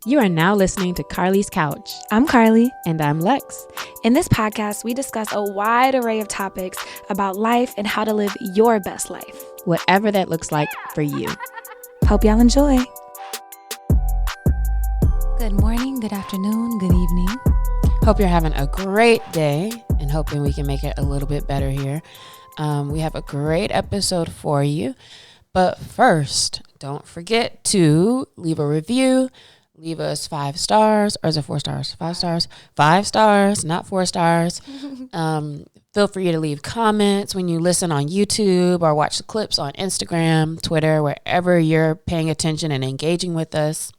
You are now listening to Carly's Couch. I'm Carly. And I'm Lex. In this podcast, we discuss a wide array of topics about life and how to live your best life. Whatever that looks like for you. Hope y'all enjoy. Good morning, good afternoon, good evening. Hope you're having a great day and hoping we can make it a little bit better here. We have a great episode for you. But first, don't forget to leave a review. Leave us 5 stars, or is it 4 stars? 5 stars? 5 stars, not 4 stars. Feel free to leave comments when you listen on YouTube or watch the clips on Instagram, Twitter, wherever you're paying attention and engaging with us.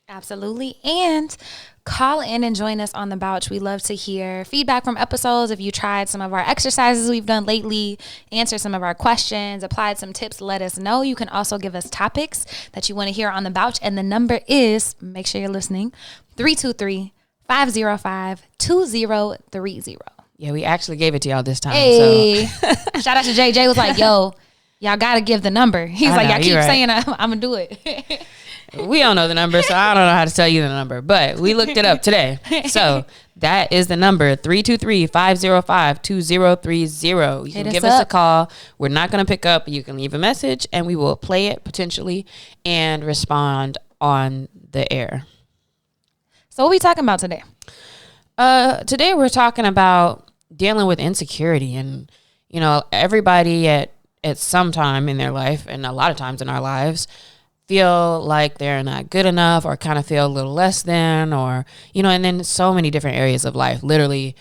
Absolutely. And call in and join us on the Bouch. We love to hear feedback from episodes. If you tried some of our exercises we've done lately, answered some of our questions, applied some tips, let us know. You can also give us topics that you want to hear on the Bouch. And the number is, make sure you're listening, 323-505-2030. Yeah, we actually gave it to y'all this time. Hey, so. Shout out to JJ was like, yo, y'all got to give the number. He's like, y'all keep saying I'm going to do it. We don't know the number, so I don't know how to tell you the number, but we looked it up today. So that is the number, 323-505-2030. You can give us a call. We're not going to pick up. You can leave a message, and we will play it potentially and respond on the air. So what are we talking about today? Today we're talking about dealing with insecurity. And, you know, everybody at some time in their life, and a lot of times in our lives, feel like they're not good enough or kind of feel a little less than, or, you know, and then so many different areas of life, literally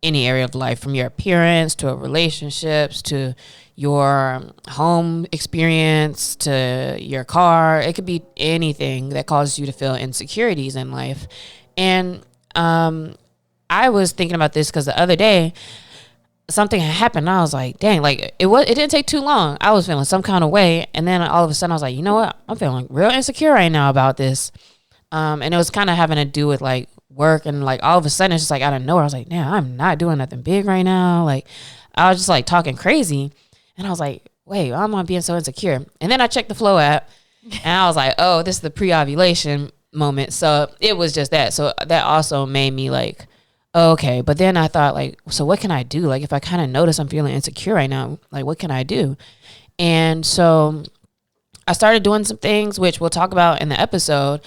any area of life, from your appearance to relationships to your home experience to your car. It could be anything that causes you to feel insecurities in life. And I was thinking about this because the other day, something had happened. And I was like, dang, like it didn't take too long. I was feeling some kind of way. And then all of a sudden I was like, you know what? I'm feeling real insecure right now about this. And it was kind of having to do with like work. And like all of a sudden it's just like out of nowhere. I was like, damn, I'm not doing nothing big right now. Like I was just like talking crazy. And I was like, wait, why am I being so insecure? And then I checked the Flow app and I was like, oh, this is the pre-ovulation moment. So it was just that. So that also made me like, okay, but then I thought, like, so what can I do? Like, if I kind of notice I'm feeling insecure right now, like, what can I do? And so I started doing some things, which we'll talk about in the episode.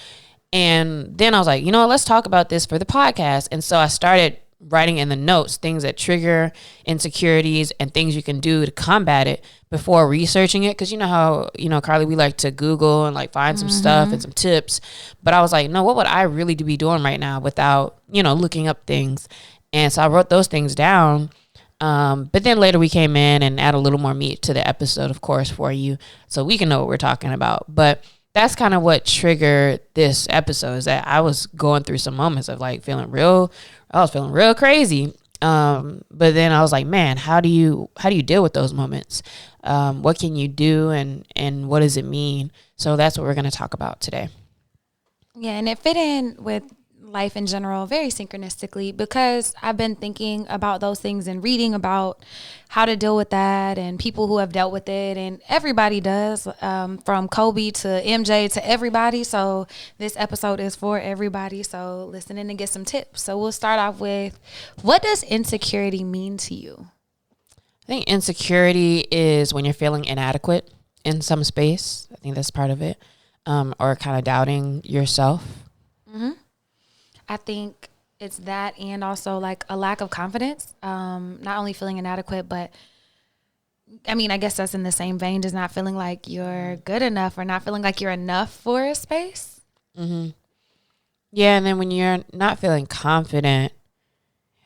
And then I was like, you know what, let's talk about this for the podcast. And so I started writing in the notes things that trigger insecurities and things you can do to combat it before researching it. Because you know how, you know, Carly, we like to Google and like find some stuff and some tips. But I was like, no, what would I really be doing right now without, you know, looking up things? And so I wrote those things down. But then later we came in and add a little more meat to the episode, of course, for you, so we can know what we're talking about. But that's kind of what triggered this episode, is that I was going through some moments of like feeling real crazy. But then I was like, man, how do you deal with those moments? What can you do, and what does it mean? So that's what we're going to talk about today. Yeah, and it fit in with life in general very synchronistically, because I've been thinking about those things and reading about how to deal with that and people who have dealt with it, and everybody does, from Kobe to MJ to everybody. So this episode is for everybody, so listen in and get some tips. So we'll start off with, what does insecurity mean to you? I think insecurity is when you're feeling inadequate in some space. I think that's part of it, or kind of doubting yourself. I think it's that, and also like a lack of confidence, not only feeling inadequate, but I mean, I guess that's in the same vein as not feeling like you're good enough or not feeling like you're enough for a space. Mm-hmm. Yeah, and then when you're not feeling confident,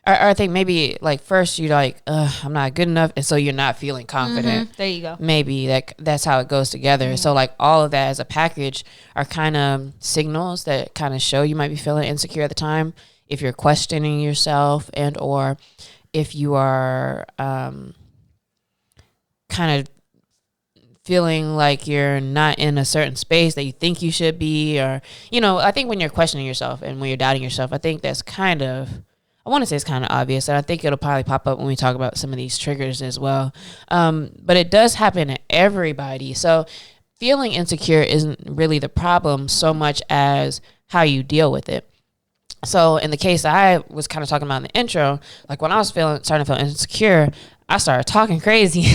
or I think maybe like first you're like, I'm not good enough, and so you're not feeling confident. There you go. Maybe that's how it goes together. Mm-hmm. So like all of that as a package are kind of signals that kind of show you might be feeling insecure at the time. If you're questioning yourself, and or if you are kind of feeling like you're not in a certain space that you think you should be, or, you know, I think when you're questioning yourself and when you're doubting yourself, I think that's kind of, I want to say it's kind of obvious, and I think it'll probably pop up when we talk about some of these triggers as well. But it does happen to everybody. So feeling insecure isn't really the problem so much as how you deal with it. So in the case I was kind of talking about in the intro, like when I was starting to feel insecure, I started talking crazy.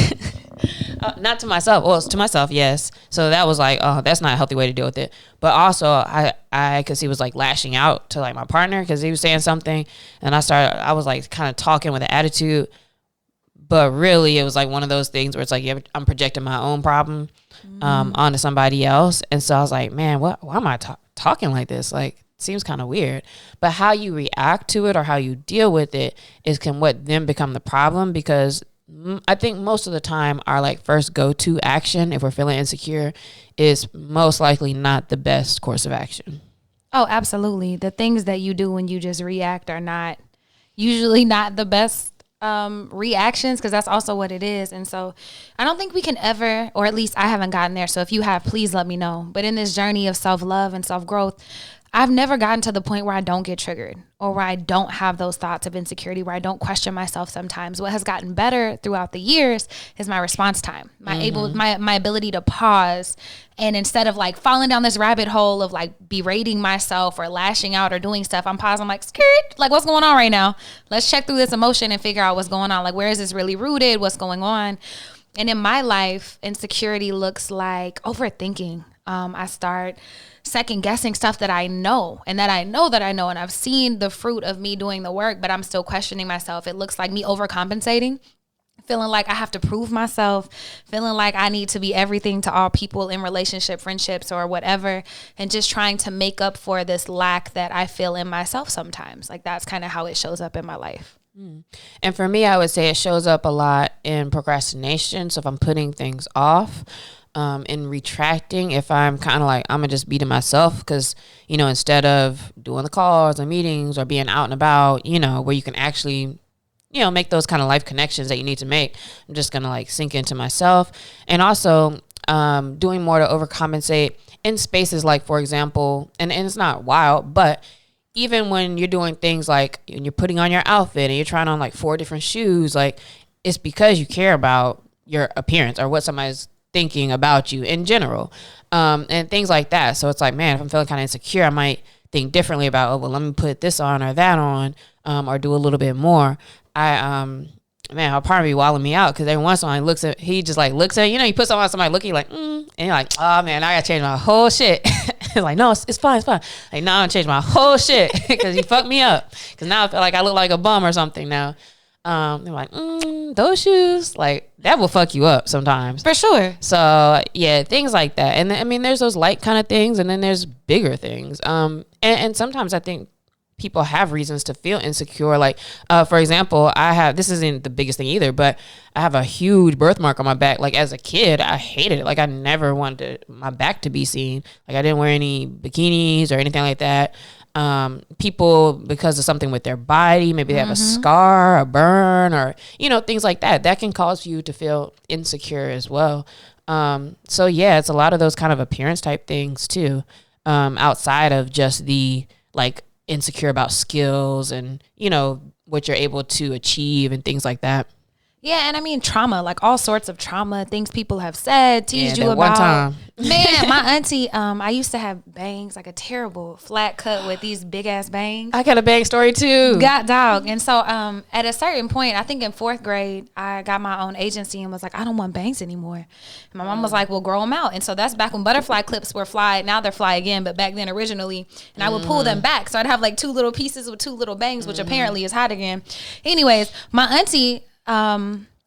Not to myself. Well, it's to myself, yes. So that was like, oh, that's not a healthy way to deal with it. But also, I because he was like lashing out to like my partner because he was saying something, and I was like kind of talking with an attitude, but really it was like one of those things where it's like I'm projecting my own problem onto somebody else, and so I was like, man, why am I talking like this? Like, seems kind of weird. But how you react to it or how you deal with it can what then become the problem, because I think most of the time our like first go-to action if we're feeling insecure is most likely not the best course of action. Oh, absolutely. The things that you do when you just react are not usually not the best reactions, because that's also what it is. And so I don't think we can ever, or at least I haven't gotten there. So if you have, please let me know. But in this journey of self-love and self-growth, I've never gotten to the point where I don't get triggered or where I don't have those thoughts of insecurity, where I don't question myself sometimes. What has gotten better throughout the years is my response time, my ability to pause. And instead of like falling down this rabbit hole of like berating myself or lashing out or doing stuff, I'm pausing, I'm like, skirt, like what's going on right now? Let's check through this emotion and figure out what's going on. Like, where is this really rooted? What's going on? And in my life, insecurity looks like overthinking. I start second guessing stuff that I know and that I know that I know. And I've seen the fruit of me doing the work, but I'm still questioning myself. It looks like me overcompensating, feeling like I have to prove myself, feeling like I need to be everything to all people in relationship, friendships, or whatever, and just trying to make up for this lack that I feel in myself sometimes. Like, that's kind of how it shows up in my life. And for me, I would say it shows up a lot in procrastination. So if I'm putting things off, in retracting, if I'm kind of like, I'm gonna just be to myself, because, you know, instead of doing the calls and meetings or being out and about, you know, where you can actually, you know, make those kind of life connections that you need to make, I'm just gonna like sink into myself. And also doing more to overcompensate in spaces like, for example, and it's not wild, but even when you're doing things like when you're putting on your outfit and you're trying on like 4 different shoes, like it's because you care about your appearance or what somebody's thinking about you in general, and things like that. So it's like, man, if I'm feeling kind of insecure, I might think differently about, oh, well, let me put this on or that on, or do a little bit more. I'll probably be wilding me out, because every once in a while he just like looks at, you know, you put something on somebody looking like, and you're like, oh man, I gotta change my whole shit. It's like, no, it's fine. Like, no, I'm gonna change my whole shit because you fucked me up. Because now I feel like I look like a bum or something now. They're like, those shoes, like that will fuck you up sometimes. For sure. So yeah, things like that. And I mean, there's those light kind of things, and then there's bigger things. And sometimes I think people have reasons to feel insecure. Like, for example, this isn't the biggest thing either, but I have a huge birthmark on my back. Like as a kid, I hated it. Like I never wanted my back to be seen. Like I didn't wear any bikinis or anything like that. People, because of something with their body, maybe they have a scar, a burn, or, you know, things like that can cause you to feel insecure as well. So yeah, it's a lot of those kind of appearance type things too, outside of just the like insecure about skills and, you know, what you're able to achieve and things like that. Yeah, and I mean trauma, like all sorts of trauma, things people have said, teased you about. One time. Man, my auntie, I used to have bangs, like a terrible flat cut with these big ass bangs. I got a bang story too. Got dog. And so at a certain point, I think in 4th grade, I got my own agency and was like, I don't want bangs anymore. And my mom was like, well, grow them out. And so that's back when butterfly clips were fly. Now they're fly again, but back then originally. And I would pull them back. So I'd have like 2 little pieces with 2 little bangs, which apparently is hot again. Anyways, my auntie,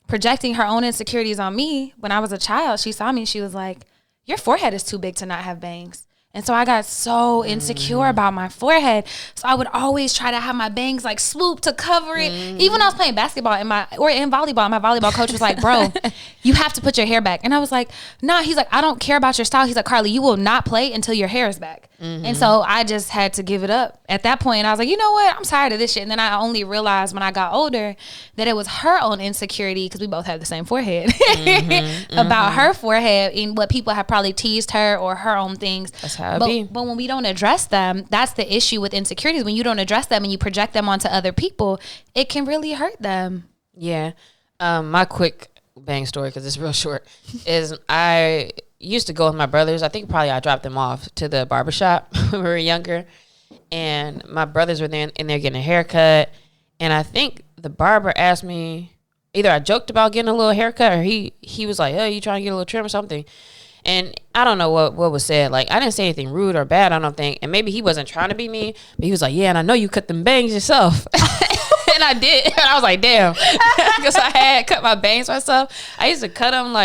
projecting her own insecurities on me when I was a child, she saw me, she was like, your forehead is too big to not have bangs. And so I got so insecure about my forehead. So I would always try to have my bangs like swoop to cover it. Even when I was playing basketball in volleyball, my volleyball coach was like, bro, you have to put your hair back. And I was like, nah. He's like, I don't care about your style. He's like, Carly, you will not play until your hair is back. And so I just had to give it up at that point. I was like, you know what? I'm tired of this shit. And then I only realized when I got older that it was her own insecurity, because we both have the same forehead, about her forehead and what people have probably teased her or her own things. That's how it be. But when we don't address them, that's the issue with insecurities. When you don't address them and you project them onto other people, it can really hurt them. Yeah. My quick bang story, because it's real short, is I used to go with my brothers. I think probably I dropped them off to the barbershop when we were younger. And my brothers were there in there getting a haircut. And I think the barber asked me, either I joked about getting a little haircut or he was like, oh, you trying to get a little trim or something? And I don't know what was said. Like, I didn't say anything rude or bad, I don't think. And maybe he wasn't trying to be me, but he was like, yeah, and I know you cut them bangs yourself. And I did. And I was like, damn. Because I had cut my bangs myself. I used to cut them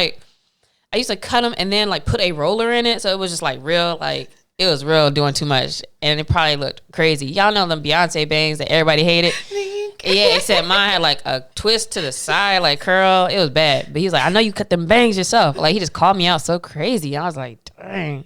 and then like put a roller in it. So it was just like real, like, it was real doing too much. And it probably looked crazy. Y'all know them Beyonce bangs that everybody hated. Yeah, except mine had like a twist to the side, like curl. It was bad. But he was like, I know you cut them bangs yourself. Like, he just called me out so crazy. I was like, dang.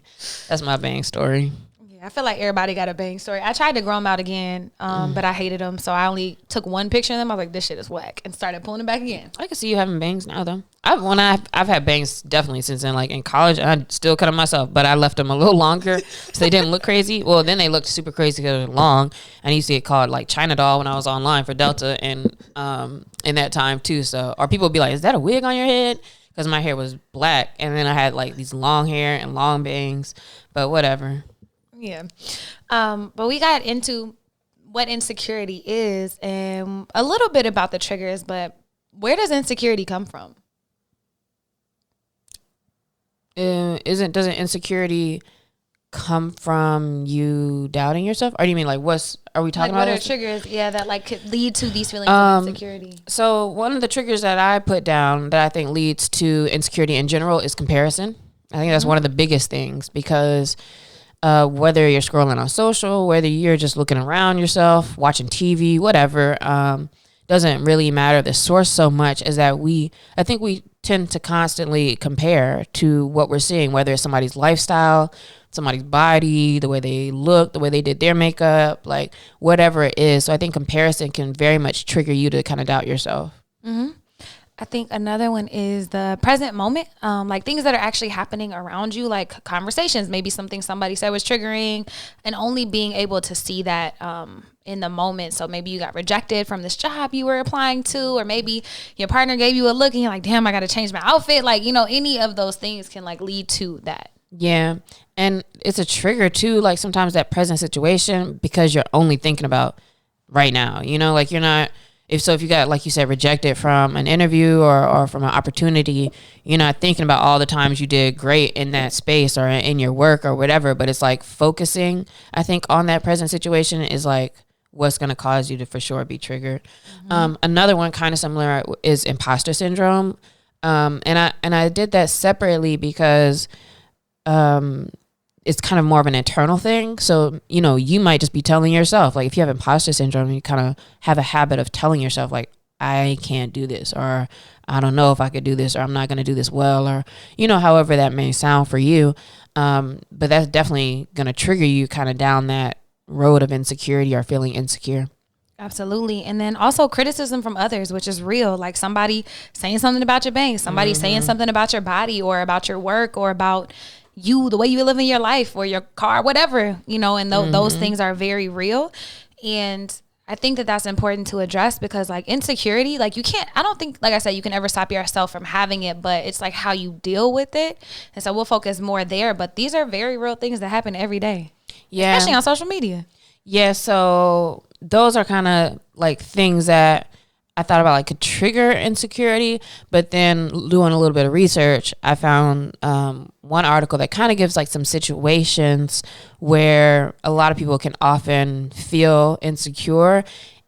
That's my bang story. Yeah, I feel like everybody got a bang story. I tried to grow them out again, but I hated them. So I only took one picture of them. I was like, this shit is whack. And started pulling them back again. I can see you having bangs now, though. I've had bangs definitely since then. Like in college, I still cut them myself, but I left them a little longer so they didn't look crazy. Well, then they looked super crazy because they're long. I used to get called like China doll when I was online for Delta and in that time too. So, or people would be like, "Is that a wig on your head?" Because my hair was black, and then I had like these long hair and long bangs. But whatever. Yeah, but we got into what insecurity is and a little bit about the triggers. But where does insecurity come from? Doesn't insecurity come from you doubting yourself, or do you mean like are we talking like about? What are triggers? Yeah, that like could lead to these feelings of insecurity. So one of the triggers that I put down that I think leads to insecurity in general is comparison. I think that's one of the biggest things because whether you're scrolling on social, whether you're just looking around yourself, watching TV, whatever, doesn't really matter the source so much as that I think we tend to constantly compare to what we're seeing, whether it's somebody's lifestyle, somebody's body, the way they look, the way they did their makeup, like whatever it is. So I think comparison can very much trigger you to kind of doubt yourself. Mm-hmm. I think another one is the present moment, like things that are actually happening around you, like conversations, maybe something somebody said was triggering, and only being able to see that in the moment. So maybe you got rejected from this job you were applying to, or maybe your partner gave you a look and you're like, damn, I got to change my outfit. Like, any of those things can like lead to that. Yeah. And it's a trigger too, like sometimes that present situation, because you're only thinking about right now, like you're not. If you got, like you said, rejected from an interview or from an opportunity, you're not thinking about all the times you did great in that space or in your work or whatever. But it's like focusing, I think, on that present situation is like what's going to cause you to for sure be triggered. Mm-hmm. Another one kind of similar is imposter syndrome. And I did that separately because it's kind of more of an internal thing. So, you might just be telling yourself, like if you have imposter syndrome, you kind of have a habit of telling yourself like, I can't do this, or I don't know if I could do this, or I'm not going to do this well, or, however that may sound for you. But that's definitely going to trigger you kind of down that road of insecurity or feeling insecure. Absolutely. And then also criticism from others, which is real. Like somebody saying something about your bangs, somebody saying something about your body or about your work or about you, the way you live in your life or your car, whatever, and those things are very real. And I think that that's important to address because like insecurity, like I don't think, like I said, you can ever stop yourself from having it, but it's like how you deal with it. And so we'll focus more there, but these are very real things that happen every day. Yeah. Especially on social media. Yeah. So those are kind of like things that I thought about like could trigger insecurity, but then doing a little bit of research, I found one article that kind of gives like some situations where a lot of people can often feel insecure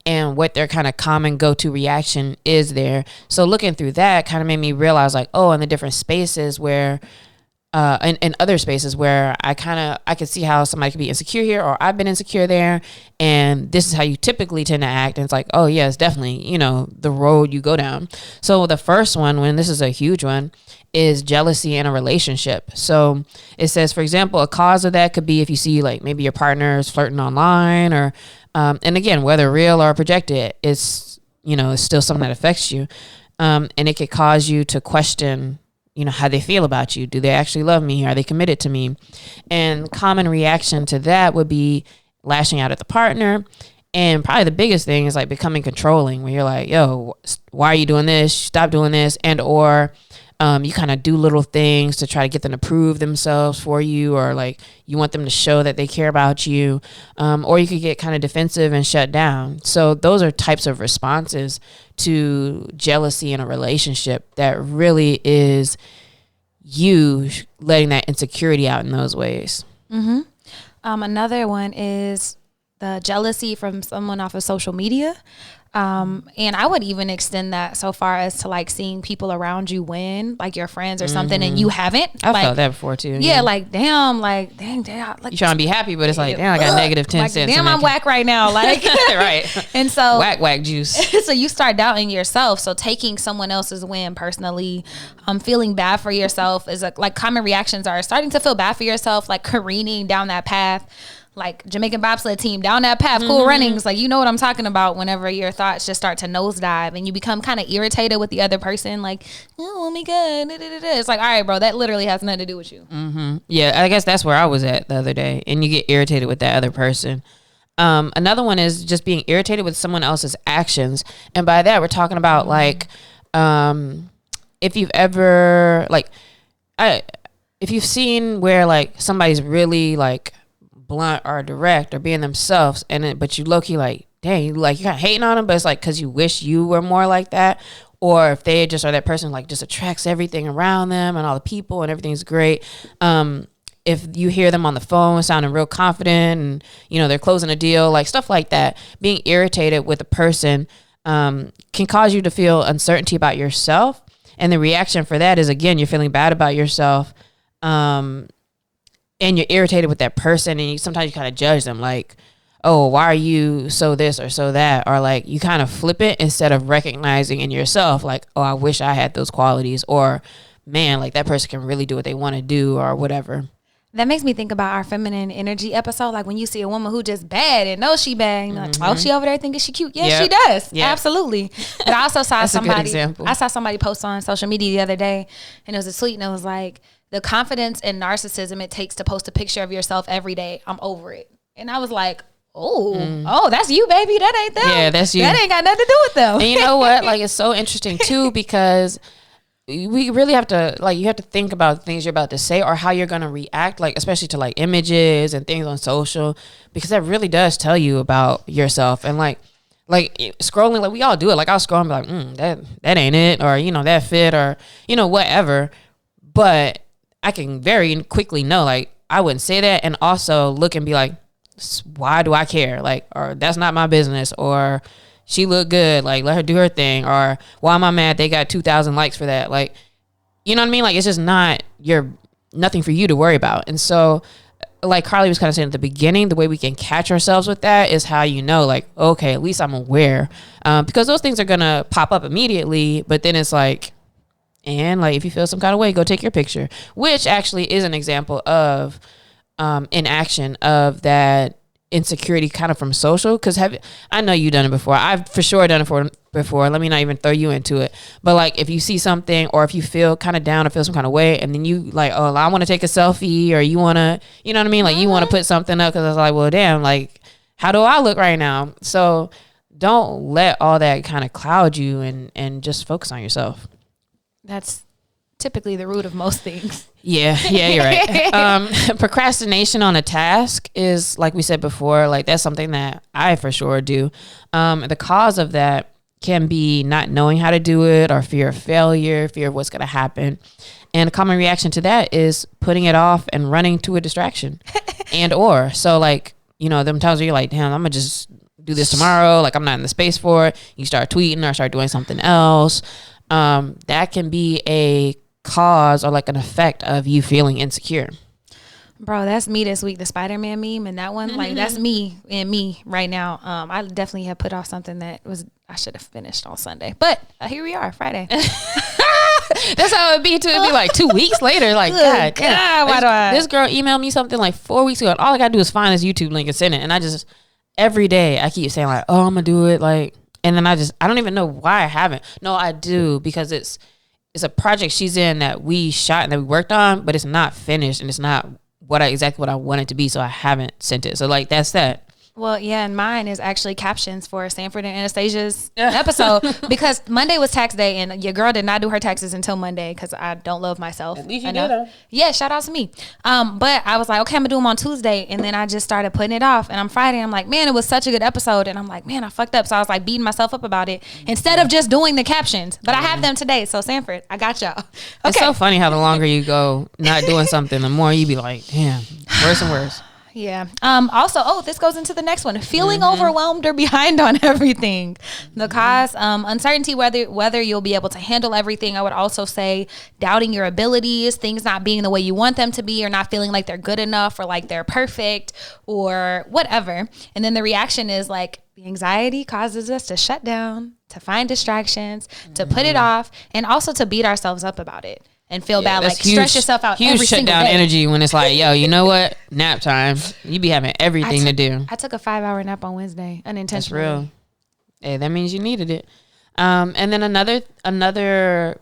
and what their kind of common go-to reaction is there. So looking through that kind of made me realize like, oh, in the different spaces where in other spaces where I could see how somebody could be insecure here, or I've been insecure there, and this is how you typically tend to act. And it's like, oh yeah, it's definitely, the road you go down. So the first one, when this is a huge one, is jealousy in a relationship. So it says, for example, a cause of that could be if you see like maybe your partner is flirting online, or and again, whether real or projected, it's still something that affects you, and it could cause you to question how they feel about you. Do they actually love me? Are they committed to me? And common reaction to that would be lashing out at the partner. And probably the biggest thing is like becoming controlling, where you're like, yo, why are you doing this? Stop doing this. And or You kind of do little things to try to get them to prove themselves for you, or like you want them to show that they care about you. Or you could get kind of defensive and shut down. So those are types of responses to jealousy in a relationship that really is you letting that insecurity out in those ways. Mm-hmm. Another one is the jealousy from someone off of social media. And I would even extend that so far as to like seeing people around you win, like your friends or something, and you haven't. I've like, felt that before too. Yeah, like damn, like dang, like you trying to be happy, but it's like damn, I got negative 10 like, cents. Damn, I'm whack right now, like right. And so whack juice. So you start doubting yourself. So taking someone else's win personally, feeling bad for yourself is like common reactions are starting to feel bad for yourself, like careening down that path. Like Jamaican bobsled team down that path, Cool Runnings, like you know what I'm talking about. Whenever your thoughts just start to nosedive and you become kind of irritated with the other person, like, oh my god, it's like, all right, bro, that literally has nothing to do with you. Yeah, I guess that's where I was at the other day, and you get irritated with that other person. Another one is just being irritated with someone else's actions, and by that we're talking about like, if you've ever if you've seen where like somebody's really like blunt or direct or being themselves, but you low-key like, dang, like you're kind of hating on them, but it's like because you wish you were more like that. Or if they just are that person like just attracts everything around them and all the people and everything's great. If you hear them on the phone sounding real confident and you know they're closing a deal, like stuff like that, being irritated with a person can cause you to feel uncertainty about yourself, and the reaction for that is, again, you're feeling bad about yourself, and you're irritated with that person, and sometimes you kind of judge them like, oh, why are you so this or so that? Or like you kind of flip it instead of recognizing in yourself like, oh, I wish I had those qualities, or man, like that person can really do what they want to do, or whatever. That makes me think about our feminine energy episode. Like when you see a woman who just bad and knows she bad, you're like, oh, she over there thinking she cute. Yeah, she does. Yeah. Absolutely. But I also saw somebody post on social media the other day, and it was a tweet, and it was like, the confidence and narcissism it takes to post a picture of yourself every day, I'm over it. And I was like, oh, that's you, baby. That ain't them. Yeah, that's you. That ain't got nothing to do with them. And you know what? Like, it's so interesting too, because we really have to, like, you have to think about things you're about to say or how you're going to react, like, especially to like images and things on social, because that really does tell you about yourself. And like scrolling, like we all do it. Like I'll scroll and be like, that ain't it. Or, you know, that fit, or, you know, whatever. But I can very quickly know, like, I wouldn't say that, and also look and be like, why do I care? Like, or that's not my business, or she look good, like, let her do her thing, or why am I mad they got 2,000 likes for that? Like, you know what I mean? Like, it's just nothing for you to worry about. And so, like Carly was kind of saying at the beginning, the way we can catch ourselves with that is how you know, like, okay, at least I'm aware, because those things are gonna pop up immediately, but then it's like, and like if you feel some kind of way, go take your picture, which actually is an example of inaction of that insecurity kind of from social. Because I know you've done it before. I've for sure done it before. Let me not even throw you into it. But like if you see something, or if you feel kind of down or feel some kind of way, and then you like, oh, I want to take a selfie, or you want to, you know what I mean? Like you want to put something up because it's like, well, damn, like how do I look right now? So don't let all that kind of cloud you, and just focus on yourself. That's typically the root of most things. Yeah, you're right. Procrastination on a task is, like we said before, like that's something that I for sure do. The cause of that can be not knowing how to do it, or fear of failure, fear of what's going to happen. And a common reaction to that is putting it off and running to a distraction. So like, you know, them times where you're like, damn, I'm going to just do this tomorrow. Like I'm not in the space for it. You start tweeting or start doing something else. That can be a cause or like an effect of you feeling insecure. Bro, that's me this week, the Spider-Man meme and that one. Like that's me and me right now. I definitely have put off something that I should have finished on Sunday, but here we are, Friday. That's how it'd be too. It'd be like 2 weeks later. Like, God, this girl emailed me something like 4 weeks ago, and all I gotta do is find this YouTube link and send it. And I just, every day I keep saying like, oh, I'm gonna do it. Like, and then I don't even know why I haven't. No, I do, because it's a project she's in that we shot and that we worked on, but it's not finished and it's not exactly what I want it to be. So I haven't sent it. So like, that's that. Well, yeah, and mine is actually captions for Sanford and Anastasia's episode because Monday was tax day and your girl did not do her taxes until Monday because I don't love myself. At least you did them. Yeah, shout out to me. But I was like, okay, I'm gonna do them on Tuesday, and then I just started putting it off. And on Friday, I'm like, man, it was such a good episode, and I'm like, man, I fucked up. So I was like beating myself up about it instead of just doing the captions. But I have them today, so Sanford, I got y'all. Okay. It's so funny how the longer you go not doing something, the more you be like, damn, worse and worse. Yeah. Also, this goes into the next one. Feeling overwhelmed or behind on everything. The cause, uncertainty whether you'll be able to handle everything. I would also say doubting your abilities, things not being the way you want them to be, or not feeling like they're good enough or like they're perfect or whatever. And then the reaction is like the anxiety causes us to shut down, to find distractions, to put it off, and also to beat ourselves up about it. And feel bad, like huge, stress yourself out every single day. Huge shutdown energy when it's like, yo, you know what? Nap time. You be having everything to do. I took a 5-hour nap on Wednesday, unintentionally. That's real. Hey, that means you needed it. And then another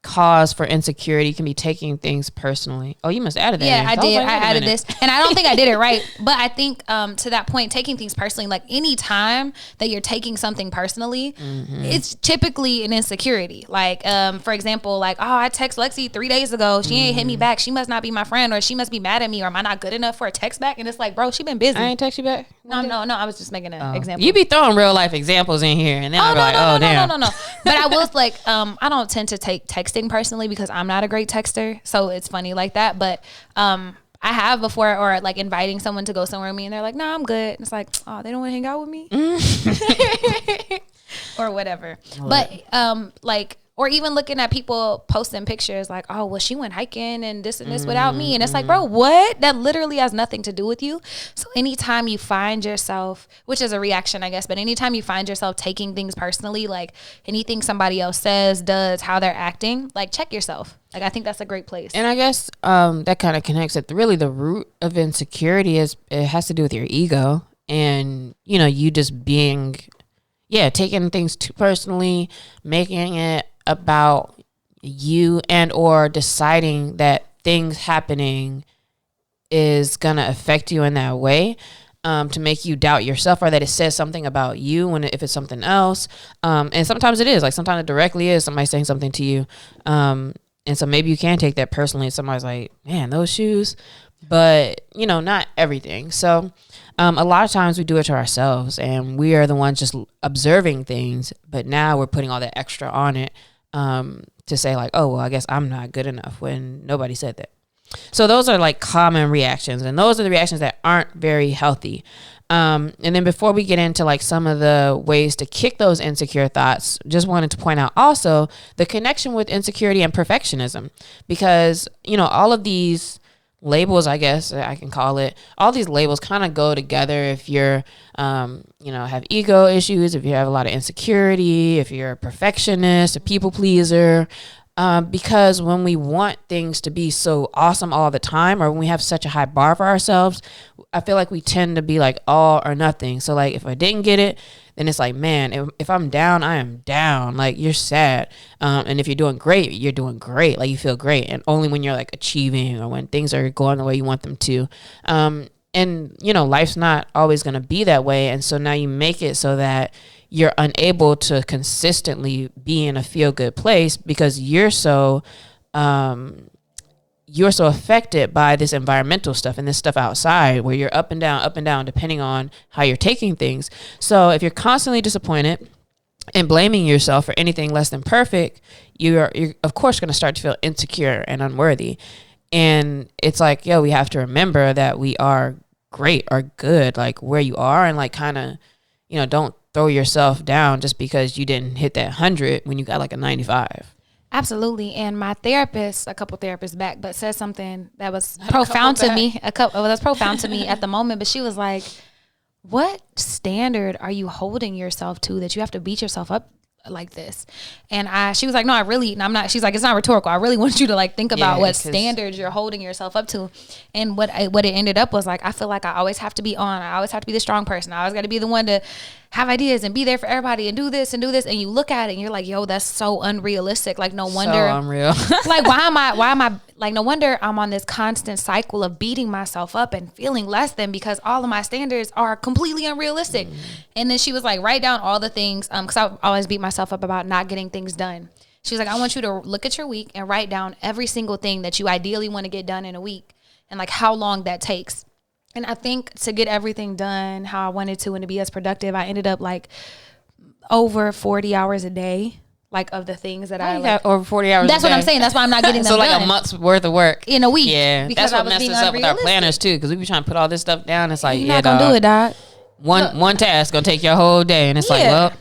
cause for insecurity can be taking things personally. Oh, you must have added that. Yeah, I did. I added this. And I don't think I did it right. But I think to that point, taking things personally, like any time that you're taking something personally, it's typically an insecurity. Like, for example, like, oh, I text Lexi 3 days ago. She ain't hit me back. She must not be my friend, or she must be mad at me, or am I not good enough for a text back? And it's like, bro, she been busy. I ain't text you back? No. I was just making an example. You be throwing real life examples in here. And then I'm like, oh, damn. No. But I was like, I don't tend to take texting personally because I'm not a great texter, so it's funny like that. But I have before, or like inviting someone to go somewhere with me and they're like, no, I'm good. And it's like, oh, they don't want to hang out with me or whatever. But like, or even looking at people posting pictures like, oh, well, she went hiking and this without me. And it's like, bro, what? That literally has nothing to do with you. So anytime you find yourself, which is a reaction, I guess, but anytime you find yourself taking things personally, like anything somebody else says, does, how they're acting, like check yourself. Like, I think that's a great place. And I guess that kind of connects it. Really, the root of insecurity is it has to do with your ego and, you know, you just being, taking things too personally, making it about you and or deciding that things happening is gonna affect you in that way, to make you doubt yourself, or that it says something about you when if it's something else, and sometimes it is, like sometimes it directly is somebody saying something to you, and so maybe you can take that personally. Somebody's like, man, those shoes, but you know, not everything. So a lot of times we do it to ourselves and we are the ones just observing things, but now we're putting all that extra on it, to say like, oh, well, I guess I'm not good enough when nobody said that. So those are like common reactions, and those are the reactions that aren't very healthy. And then before we get into like some of the ways to kick those insecure thoughts, just wanted to point out also the connection with insecurity and perfectionism, because, you know, all of these labels, I guess I can call it, all these labels kind of go together. If you're, you know, have ego issues, if you have a lot of insecurity, if you're a perfectionist, a people pleaser, because when we want things to be so awesome all the time, or when we have such a high bar for ourselves, I feel like we tend to be like all or nothing. So like if I didn't get it, then it's like, man, if I'm down, I am down. Like you're sad. And if you're doing great, you're doing great. Like you feel great. And only when you're like achieving or when things are going the way you want them to. And you know, life's not always going to be that way. And so now you make it so that you're unable to consistently be in a feel good place because you're so affected by this environmental stuff and this stuff outside where you're up and down, depending on how you're taking things. So if you're constantly disappointed and blaming yourself for anything less than perfect, you're of course going to start to feel insecure and unworthy. And it's like, yo, we have to remember that we are great or good, like where you are, and like kind of, you know, don't throw yourself down just because you didn't hit that 100 when you got like a 95. Absolutely. And my therapist, a couple therapists back, but said something that was profound to me. That's profound to me at the moment. But she was like, what standard are you holding yourself to that you have to beat yourself up like this? And she was like, no, I'm not. She's like, it's not rhetorical. I really want you to like think about what standards you're holding yourself up to. And what it ended up was like, I feel like I always have to be on. I always have to be the strong person. I always got to be the one to have ideas and be there for everybody and do this and do this. And you look at it and you're like, yo, that's so unrealistic. Like, no wonder. So unreal. Like, why am I, like, no wonder I'm on this constant cycle of beating myself up and feeling less than, because all of my standards are completely unrealistic. And then she was like, write down all the things, because I always beat myself up about not getting things done. She was like, I want you to look at your week and write down every single thing that you ideally want to get done in a week and like how long that takes. And I think to get everything done how I wanted to and to be as productive, I ended up like over 40 hours a day, like of the things that I like. Over 40 hours That's a day. what I'm saying. That's why I'm not getting them so done. like a month's worth of work in a week. Yeah, because that's what messes us up with our planners too, because we be trying to put all this stuff down. It's like, you're not gonna do it, dog. One task gonna take your whole day, and it's like, well.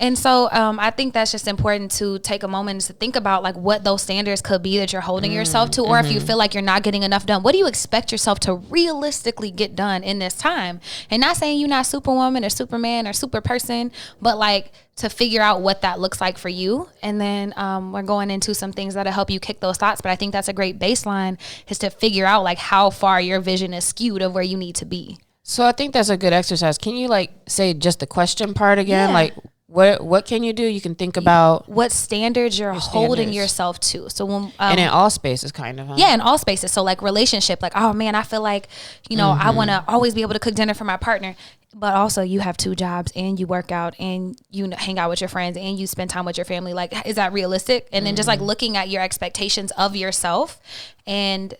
And so I think that's just important to take a moment to think about like what those standards could be that you're holding yourself to, or if you feel like you're not getting enough done, what do you expect yourself to realistically get done in this time? And not saying you're not Superwoman or Superman or super person, but like to figure out what that looks like for you. And then we're going into some things that'll help you kick those thoughts. But I think that's a great baseline, is to figure out like how far your vision is skewed of where you need to be. So I think that's a good exercise. Can you like say just the question part again? Yeah. Like, what can you do? You can think about what standards you're holding yourself to. So when and in all spaces, kind of. Huh? Yeah, in all spaces. So like relationship, like, oh man, I feel like, you know, I want to always be able to cook dinner for my partner, but also you have 2 jobs and you work out and you hang out with your friends and you spend time with your family. Like, is that realistic? And then just like looking at your expectations of yourself and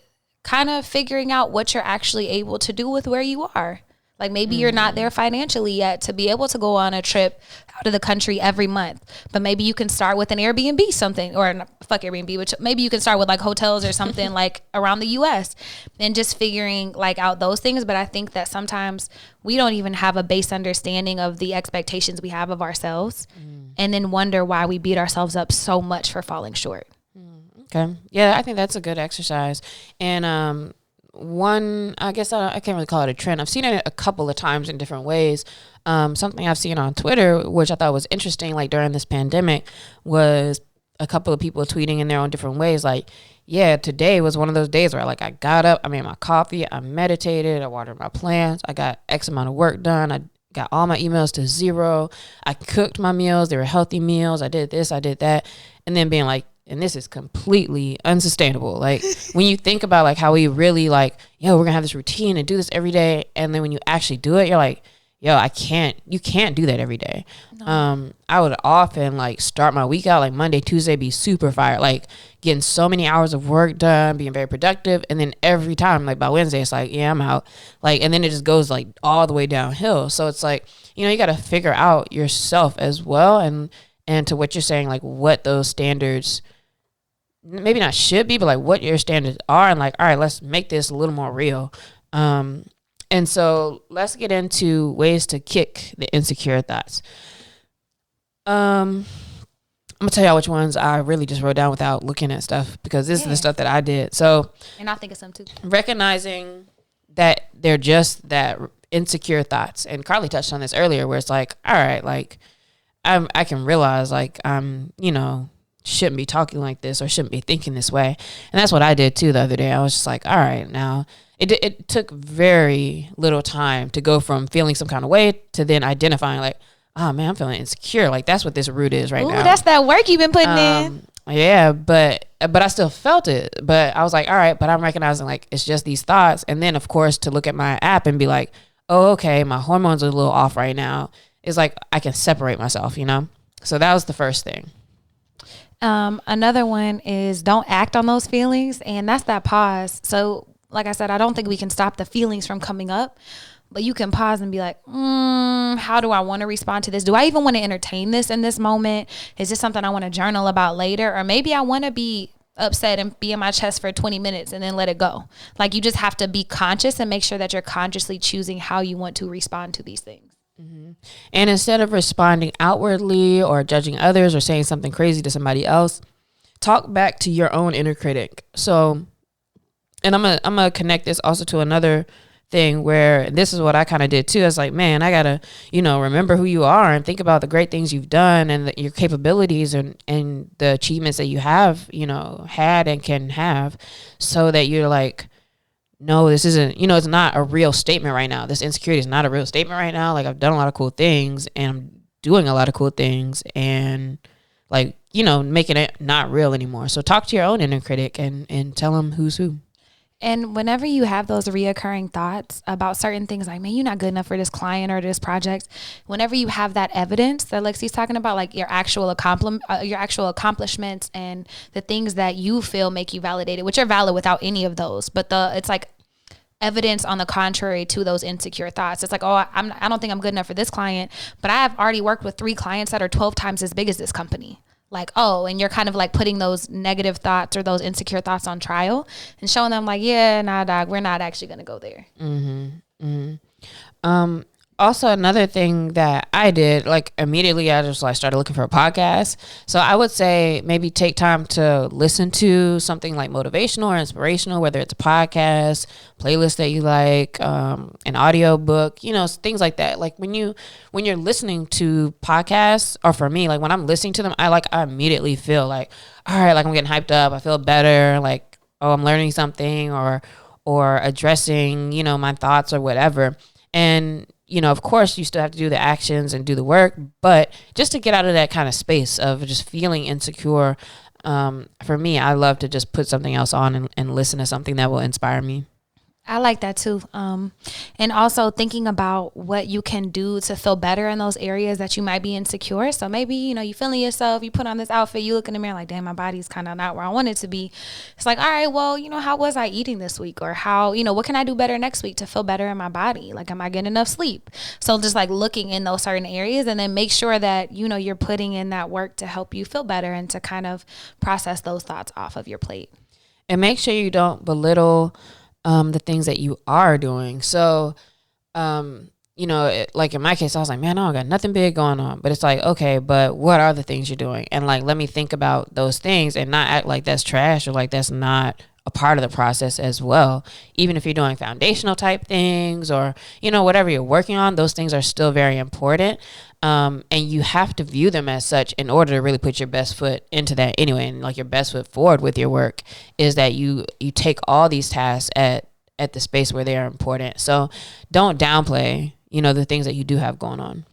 kind of figuring out what you're actually able to do with where you are. Like maybe you're not there financially yet to be able to go on a trip out of the country every month, but maybe you can start with an Airbnb something, or fuck Airbnb, which maybe you can start with like hotels or something like around the US, and just figuring like out those things. But I think that sometimes we don't even have a base understanding of the expectations we have of ourselves, and then wonder why we beat ourselves up so much for falling short. Okay. Yeah, I think that's a good exercise. And one, I guess I can't really call it a trend. I've seen it a couple of times in different ways. Something I've seen on Twitter, which I thought was interesting, like during this pandemic, was a couple of people tweeting in their own different ways. Like, yeah, today was one of those days where like I got up, I made my coffee, I meditated, I watered my plants, I got X amount of work done, I got all my emails to 0, I cooked my meals, they were healthy meals, I did this, I did that, and then being like, and this is completely unsustainable. Like when you think about like how we really like, yo, we're gonna have this routine and do this every day, and then when you actually do it, you're like, yo, you can't do that every day. No. I would often like start my week out like Monday, Tuesday, be super fired, like getting so many hours of work done, being very productive, and then every time like by Wednesday it's like, yeah, I'm out, like, and then it just goes like all the way downhill. So it's like, you know, you got to figure out yourself as well, and to what you're saying, like what those standards maybe not should be, but like what your standards are, and like, all right, let's make this a little more real. And so let's get into ways to kick the insecure thoughts. I'm gonna tell y'all which ones I really just wrote down without looking at stuff, because this is the stuff that I did. So, and I think of some too. Recognizing that they're just that insecure thoughts, and Carly touched on this earlier, where it's like, all right, like I can realize like I'm, you know, shouldn't be talking like this or shouldn't be thinking this way. And that's what I did too the other day. I was just like, all right, now it took very little time to go from feeling some kind of way to then identifying like, oh man, I'm feeling insecure. Like that's what this root is right now. That's that work you've been putting in. Yeah, but I still felt it. But I was like, all right, but I'm recognizing like it's just these thoughts. And then of course to look at my app and be like, oh, okay, my hormones are a little off right now. It's like I can separate myself, you know? So that was the first thing. Another one is don't act on those feelings, and that's that pause. So like I said, I don't think we can stop the feelings from coming up, but you can pause and be like, how do I want to respond to this? Do I even want to entertain this in this moment? Is this something I want to journal about later? Or maybe I want to be upset and be in my chest for 20 minutes and then let it go. Like you just have to be conscious and make sure that you're consciously choosing how you want to respond to these things. Mm-hmm. And instead of responding outwardly or judging others or saying something crazy to somebody else, talk back to your own inner critic. So, and I'm gonna connect this also to another thing where this is what I kind of did too. I was like, man, I gotta, you know, remember who you are and think about the great things you've done and your capabilities and the achievements that you have, you know, had and can have, so that you're like no, this isn't, it's not a real statement right now. This insecurity is not a real statement right now. Like, I've done a lot of cool things and I'm doing a lot of cool things, and like, making it not real anymore. So talk to your own inner critic and tell them who's who. And whenever you have those reoccurring thoughts about certain things, like, man, you're not good enough for this client or this project, whenever you have that evidence that Lexi's talking about, like your actual accomplishments and the things that you feel make you validated, which are valid without any of those, but it's like evidence on the contrary to those insecure thoughts. It's like, oh, I don't think I'm good enough for this client, but I have already worked with 3 clients that are 12 times as big as this company. Like, oh, and you're kind of like putting those negative thoughts or those insecure thoughts on trial and showing them like, yeah, nah, dog, we're not actually going to go there. Also, another thing that I did, like, immediately I just like started looking for a podcast. So I would say maybe take time to listen to something like motivational or inspirational, whether it's a podcast, playlist that you like, an audio book, things like that. Like when you're listening to podcasts, or for me, like when I'm listening to them, I immediately feel like, all right, like I'm getting hyped up. I feel better. Like, oh, I'm learning something or addressing, my thoughts or whatever. And of course, you still have to do the actions and do the work, but just to get out of that kind of space of just feeling insecure, for me, I love to just put something else on and listen to something that will inspire me. I like that too. And also thinking about what you can do to feel better in those areas that you might be insecure. So maybe, you feeling yourself, you put on this outfit, you look in the mirror like, damn, my body's kind of not where I want it to be. It's like, all right, well, how was I eating this week? Or how, what can I do better next week to feel better in my body? Like, am I getting enough sleep? So just like looking in those certain areas and then make sure that, you're putting in that work to help you feel better and to kind of process those thoughts off of your plate. And make sure you don't belittle the things that you are doing. So, like in my case, I was like, man, I don't got nothing big going on. But it's like, okay, but what are the things you're doing? And like, let me think about those things and not act like that's trash or like that's not a part of the process as well. Even if you're doing foundational type things or, whatever you're working on, those things are still very important. And you have to view them as such in order to really put your best foot into that anyway. And like your best foot forward with your work is that you take all these tasks at the space where they are important. So don't downplay, the things that you do have going on.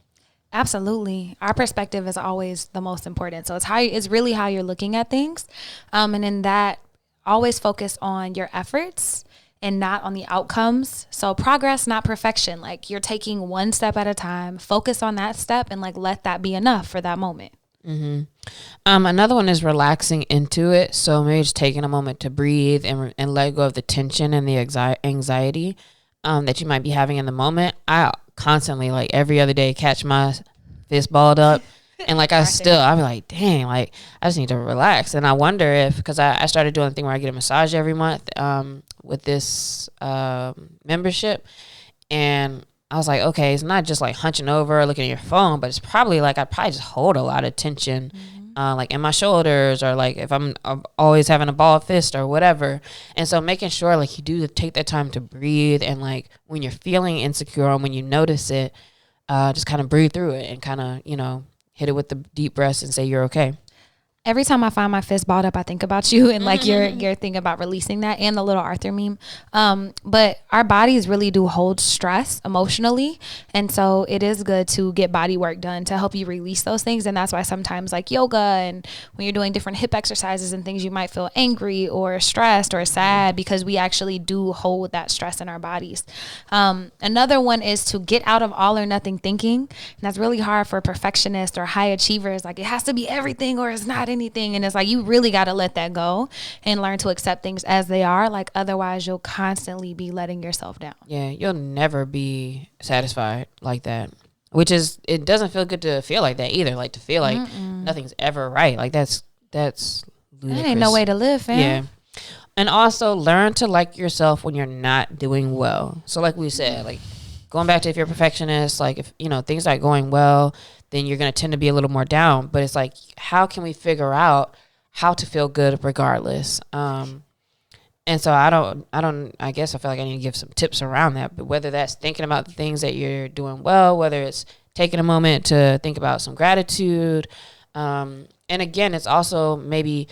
Absolutely. Our perspective is always the most important. So it's really how you're looking at things. And in that, always focus on your efforts and not on the outcomes. So progress, not perfection. Like you're taking one step at a time, focus on that step and like, let that be enough for that moment. Mm-hmm. Another one is relaxing into it. So maybe just taking a moment to breathe and let go of the tension and the anxiety that you might be having in the moment. I constantly, like every other day, catch my fist balled up. And like I'll be like, dang, like I just need to relax. And I wonder if, because I started doing a thing where I get a massage every month with this membership. And I was like, okay, it's not just like hunching over or looking at your phone, but it's probably like I probably just hold a lot of tension like in my shoulders, or like if I'm always having a ball fist or whatever. And so making sure like you do take that time to breathe, and like when you're feeling insecure and when you notice it, just kind of breathe through it and kind of, hit it with the deep breaths and say you're okay. Every time I find my fist balled up, I think about you and like your thing about releasing that and the little Arthur meme. But our bodies really do hold stress emotionally. And so it is good to get body work done to help you release those things. And that's why sometimes like yoga and when you're doing different hip exercises and things, you might feel angry or stressed or sad because we actually do hold that stress in our bodies. Another one is to get out of all or nothing thinking. And that's really hard for perfectionists or high achievers. Like it has to be everything or it's not anything. And it's like you really got to let that go and learn to accept things as they are. Like otherwise you'll constantly be letting yourself down. Yeah, you'll never be satisfied like that, which is, it doesn't feel good to feel like that either. Like to feel like nothing's ever right. Like that's ludicrous. That ain't no way to live, fam. Yeah. And also learn to like yourself when you're not doing well. So like we said, like going back to, if you're a perfectionist, like if things aren't going well, then you're going to tend to be a little more down. But it's like, how can we figure out how to feel good regardless? And so I guess I feel like I need to give some tips around that. But whether that's thinking about the things that you're doing well, whether it's taking a moment to think about some gratitude. And again, it's also maybe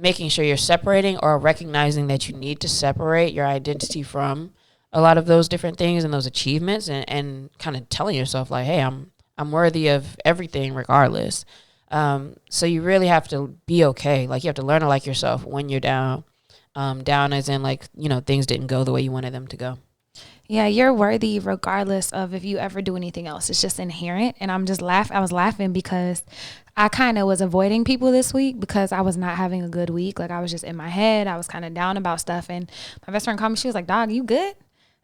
making sure you're separating or recognizing that you need to separate your identity from a lot of those different things and those achievements, and kind of telling yourself like, hey, I'm worthy of everything regardless. So you really have to be okay. Like, you have to learn to like yourself when you're down. Down as in, like, you know, things didn't go the way you wanted them to go. Yeah, you're worthy regardless of if you ever do anything else. It's just inherent. And I was laughing because I kind of was avoiding people this week because I was not having a good week. Like, I was just in my head. I was kind of down about stuff. And my best friend called me. She was like, dog, you good?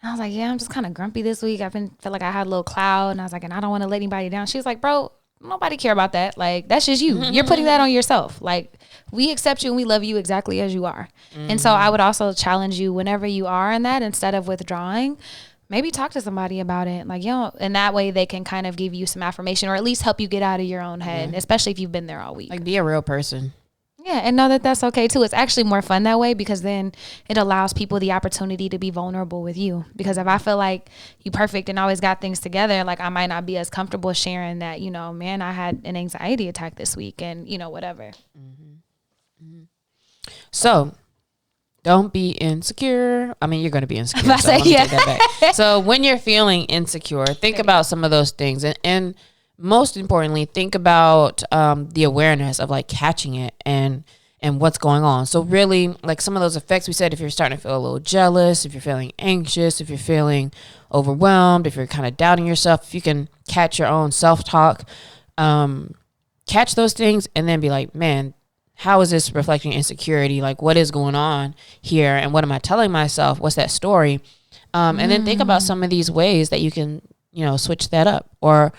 And I was like, yeah, I'm just kind of grumpy this week. Felt like I had a little cloud. And I was like, and I don't want to let anybody down. She was like, bro, nobody care about that. Like, that's just you. You're putting that on yourself. Like, we accept you and we love you exactly as you are. And so I would also challenge you whenever you are in that, instead of withdrawing, maybe talk to somebody about it. Like, you know, and that way they can kind of give you some affirmation or at least help you get out of your own head, especially if you've been there all week. Like, be a real person. Yeah, and know that that's okay too. It's actually more fun that way because then it allows people the opportunity to be vulnerable with you. Because if I feel like you perfect and always got things together, like, I might not be as comfortable sharing that, you know, man, I had an anxiety attack this week and, you know, whatever. So don't be insecure. I mean, you're going to be insecure. So, take that back. So when you're feeling insecure, think about some of those things. And most importantly, think about the awareness of, like, catching it and what's going on. So really, like, some of those effects we said, if you're starting to feel a little jealous, if you're feeling anxious, if you're feeling overwhelmed, if you're kind of doubting yourself, if you can catch your own self-talk, catch those things and then be like, man, how is this reflecting insecurity? Like, what is going on here? And what am I telling myself? What's that story? And then think about some of these ways that you can, you know, switch that up or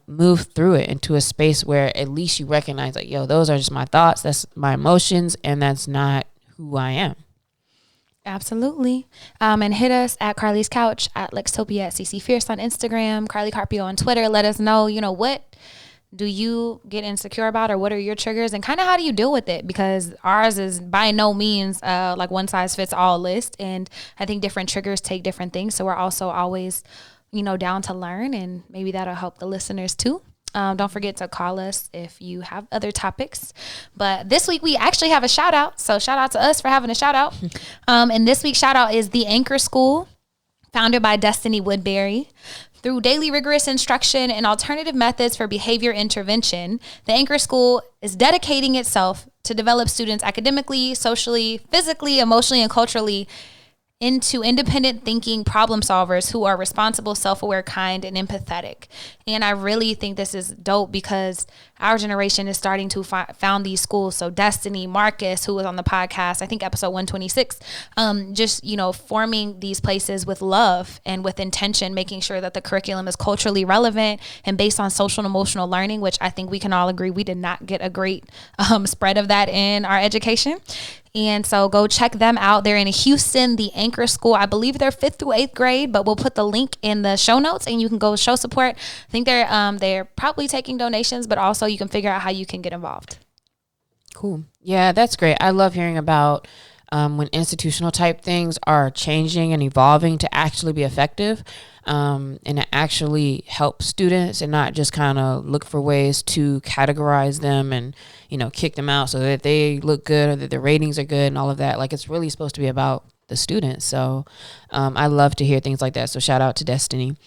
move through it into a space where at least you recognize, like, yo, those are just my thoughts. That's my emotions. And that's not who I am. Absolutely. And hit us at Carly's Couch, at Lextopia, at CC Fierce on Instagram, Carly Carpio on Twitter. Let us know, you know, what do you get insecure about, or what are your triggers, and kind of how do you deal with it? Because ours is by no means like one size fits all list. And I think different triggers take different things. So we're also always, you know, down to learn, and maybe that'll help the listeners too. Don't forget to call us if you have other topics. But this week we actually have a shout out. So shout out to us for having a shout out. And this week's shout out is the Anchor School, founded by Destiny Woodbury. Through daily rigorous instruction and alternative methods for behavior intervention, the Anchor School is dedicating itself to develop students academically, socially, physically, emotionally, and culturally into independent thinking problem solvers who are responsible, self-aware, kind, and empathetic. And I really think this is dope because our generation is starting to found these schools. So Destiny, Marcus, who was on the podcast, I think episode 126, just, you know, forming these places with love and with intention, making sure that the curriculum is culturally relevant and based on social and emotional learning, which I think we can all agree we did not get a great spread of that in our education. And so go check them out. They're in Houston, the Anchor School. I believe they're 5th through 8th grade, but we'll put the link in the show notes and you can go show support. I think they're probably taking donations, but also you can figure out how you can get involved. Cool. Yeah, that's great. I love hearing about when institutional type things are changing and evolving to actually be effective and to actually help students and not just kind of look for ways to categorize them and, you know, kick them out so that they look good or that their ratings are good and all of that. Like, it's really supposed to be about the students. So I love to hear things like that. So shout out to Destiny.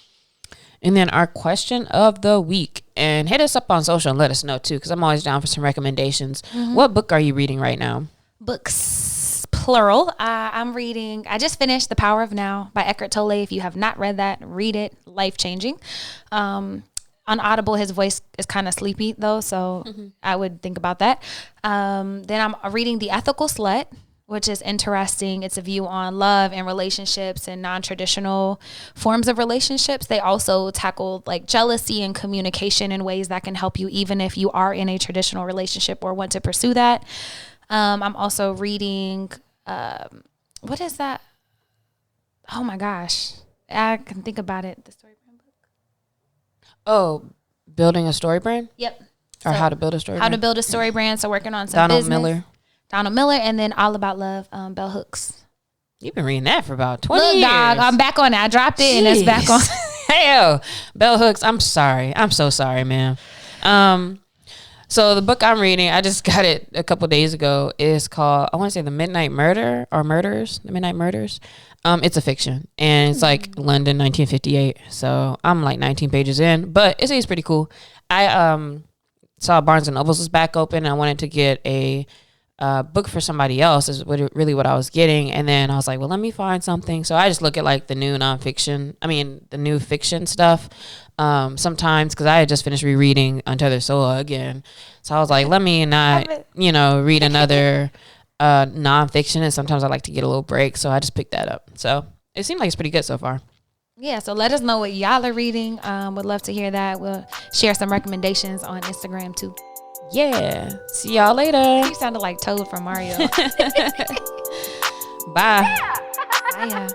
And then our question of the week, and hit us up on social and let us know too, because I'm always down for some recommendations. What book are you reading right now? Books, plural. I just finished The Power of Now by Eckhart Tolle. If you have not read that, read it. Life-changing. On Audible, his voice is kind of sleepy though, so I would think about that. Then I'm reading The Ethical Slut, which is interesting. It's a view on love and relationships and non-traditional forms of relationships. They also tackle like jealousy and communication in ways that can help you even if you are in a traditional relationship or want to pursue that. I'm also reading, what is that? Oh my gosh. I can think about it. The story brand book. Oh, building a story brand? Yep. Or how to build a story brand? How to build a story brand. So working on some business. Donald Miller, and then All About Love, Bell Hooks. You've been reading that for about 20 years. Dog, I'm back on it. I dropped it and it's back on. Hell, Bell Hooks, I'm sorry. I'm so sorry, man. So the book I'm reading, I just got it a couple days ago, is called, I want to say The Midnight Murder or Murders, The Midnight Murders. It's a fiction, and it's like London 1958. So I'm like 19 pages in, but it's pretty cool. I saw Barnes and Nobles was back open, and I wanted to get a book for somebody else is really what I was getting. And then I was like, well, let me find something. So I just look at like the new the new fiction stuff sometimes, because I had just finished rereading Untethered Soul again. So I was like, let me not, read another nonfiction. And sometimes I like to get a little break. So I just picked that up. So it seemed like it's pretty good so far. Yeah, so let us know what y'all are reading. Would love to hear that. We'll share some recommendations on Instagram too. Yeah. See y'all later. You sounded like Toad from Mario. Bye. Bye.